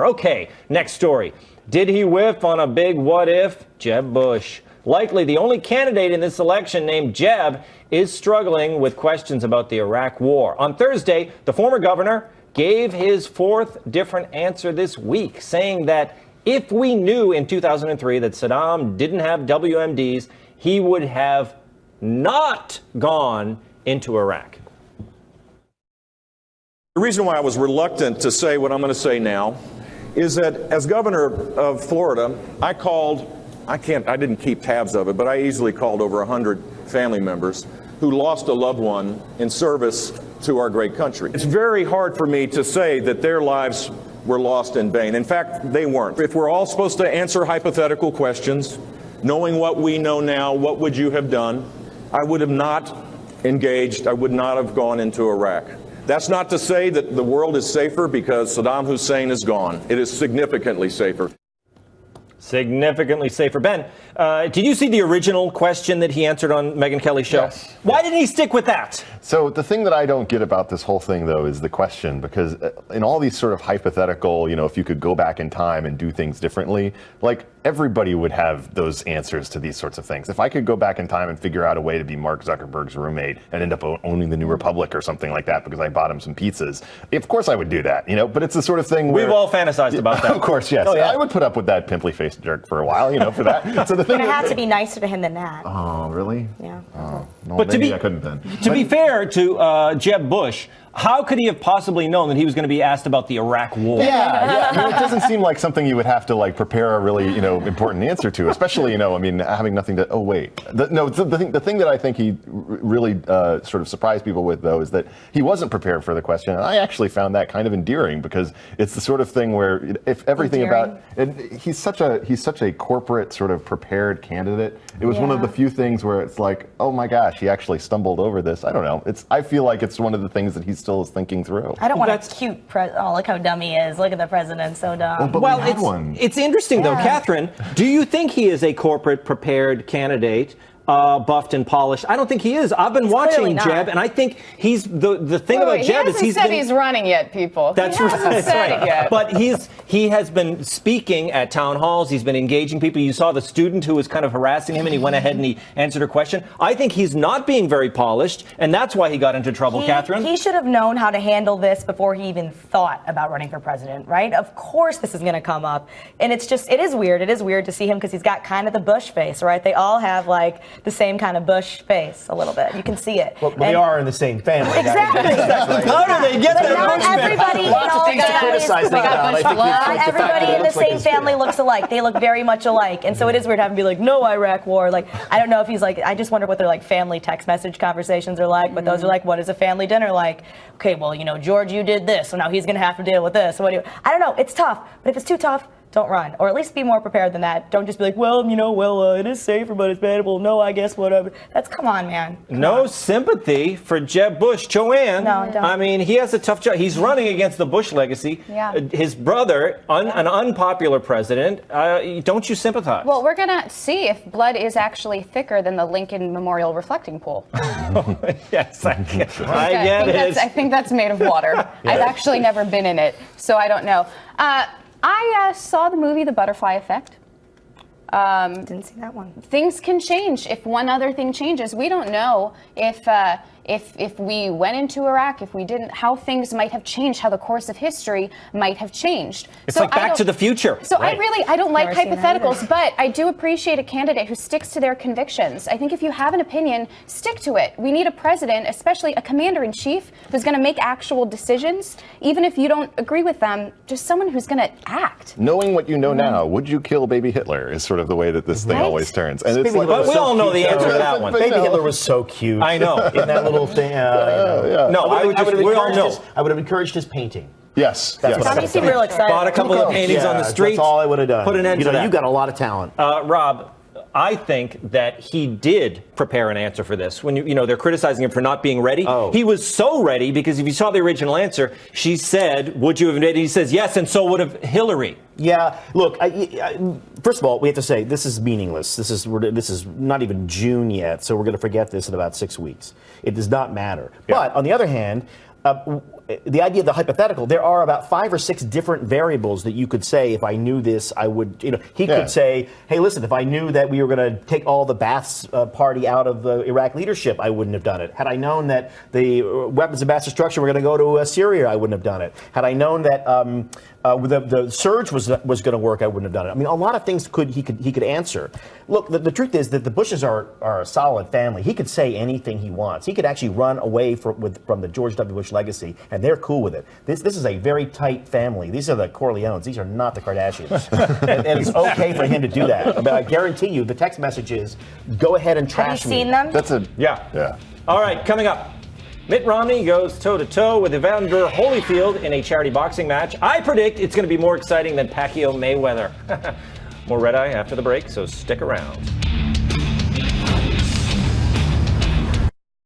Okay, next story. Did he whiff on a big what if? Jeb Bush. Likely the only candidate in this election named Jeb is struggling with questions about the Iraq War. On Thursday, the former governor gave his fourth different answer this week, saying that if we knew in 2003 that Saddam didn't have WMDs, he would have not gone into Iraq. The reason why I was reluctant to say what I'm going to say now is that as governor of Florida, I didn't keep tabs of it, but I easily called over 100 family members who lost a loved one in service to our great country. It's very hard for me to say that their lives were lost in vain. In fact, they weren't. If we're all supposed to answer hypothetical questions, knowing what we know now, what would you have done? I would have not engaged. I would not have gone into Iraq. That's not to say that the world is safer because Saddam Hussein is gone. It is significantly safer. Significantly safer. Ben, did you see the original question that he answered on Megyn Kelly's show? Yes. Why didn't he stick with that? So the thing that I don't get about this whole thing, though, is the question, because in all these sort of hypothetical, if you could go back in time and do things differently, like everybody would have those answers to these sorts of things. If I could go back in time and figure out a way to be Mark Zuckerberg's roommate and end up owning the New Republic or something like that because I bought him some pizzas, of course I would do that, but it's the sort of thing where... We've all fantasized about that. Of course, yes. Oh, yeah. I would put up with that pimply-faced jerk for a while, for that. So the thing But it had to be nicer to him than that. Oh, really? Yeah. Oh, no, But maybe I couldn't then. To be fair to Jeb Bush, how could he have possibly known that he was going to be asked about the Iraq War? Yeah. It doesn't seem like something you would have to prepare a really important answer to, especially having nothing to. Oh wait, the thing that I think he really sort of surprised people with, though, is that he wasn't prepared for the question, and I actually found that kind of endearing because it's the sort of thing where if everything about he's such a corporate sort of prepared candidate. It was one of the few things where it's like, oh my gosh, he actually stumbled over this. I don't know. I feel like it's one of the things that he still is thinking through. I don't want a cute look how dumb he is. Look at the president, so dumb. Well, it's interesting, though. Catherine, do you think he is a corporate prepared candidate? Buffed and polished. I don't think he is. I've been watching Jeb, and I think he's the thing about Jeb is he's running yet, people. That's right. But he has been speaking at town halls. He's been engaging people. You saw the student who was kind of harassing him, and he went ahead and he answered her question. I think he's not being very polished, and that's why he got into trouble, Catherine. He should have known how to handle this before he even thought about running for president, right? Of course this is going to come up. And it is weird. It is weird to see him because he's got kind of the Bush face, right? They all have the same kind of Bush face a little bit. You can see it. Well, they are in the same family. Exactly. How do they get that Bush everybody Lots of things to criticize about. Not everybody in the same family looks alike. They look very much alike. And so it is weird having to be like, no Iraq war. I don't know if he's I just wonder what their family text message conversations are like. But those are what is a family dinner like? Okay, well, George, you did this, so now he's going to have to deal with this. I don't know. It's tough. But if it's too tough, don't run, or at least be more prepared than that. Don't just be like, it is safer, but it's bad. Well, no, I guess whatever. Come on, man. No sympathy for Jeb Bush. Joanne, no, don't. I mean, he has a tough job. He's running against the Bush legacy. Yeah. His brother, an unpopular president. Don't you sympathize? Well, we're going to see if blood is actually thicker than the Lincoln Memorial reflecting pool. Yes, I get it. I think that's made of water. I've actually never been in it, so I don't know. I saw the movie The Butterfly Effect. Didn't see that one. Things can change if one other thing changes. We don't know if we went into Iraq, if we didn't, how things might have changed, how the course of history might have changed. It's like Back to the Future. So I don't like hypotheticals, but I do appreciate a candidate who sticks to their convictions. I think if you have an opinion, stick to it. We need a president, especially a commander-in-chief, who's going to make actual decisions, even if you don't agree with them, just someone who's going to act. Knowing what you know now, would you kill baby Hitler is sort of the way that this thing always turns. And it's but we all know the answer to that one. Baby Hitler was so cute. I know. In that little thing. No, I would have encouraged his painting. Yes. Tommy seemed real excited. Bought a couple of paintings on the street. That's all I would have done. Put an end to that. You got a lot of talent. Rob, I think that he did prepare an answer for this. When they're criticizing him for not being ready. He was so ready because if you saw the original answer, she said, "Would you have invaded?" He says, "Yes," and so would have Hillary. Yeah. Look, first of all, we have to say this is meaningless. This is not even June yet, so we're going to forget this in about 6 weeks. It does not matter. Yeah. But on the other hand, the idea of the hypothetical, there are about 5 or 6 different variables that you could say, if I knew this, I would, he could say, hey, listen, if I knew that we were going to take all the Ba'ath's party out of the Iraq leadership, I wouldn't have done it. Had I known that the weapons of mass destruction were going to go to Syria, I wouldn't have done it. Had I known that the surge was going to work, I wouldn't have done it. I mean, a lot of things he could answer. Look, the truth is that the Bushes are a solid family. He could say anything he wants. He could actually run away from the George W. Bush legacy, and they're cool with it. This is a very tight family. These are the Corleones. These are not the Kardashians. and it's okay for him to do that. But I guarantee you, the text message is, go ahead and trash me. Have you seen them? Yeah. All right, coming up. Mitt Romney goes toe-to-toe with Evander Holyfield in a charity boxing match. I predict it's going to be more exciting than Pacquiao Mayweather. More Red Eye after the break, so stick around.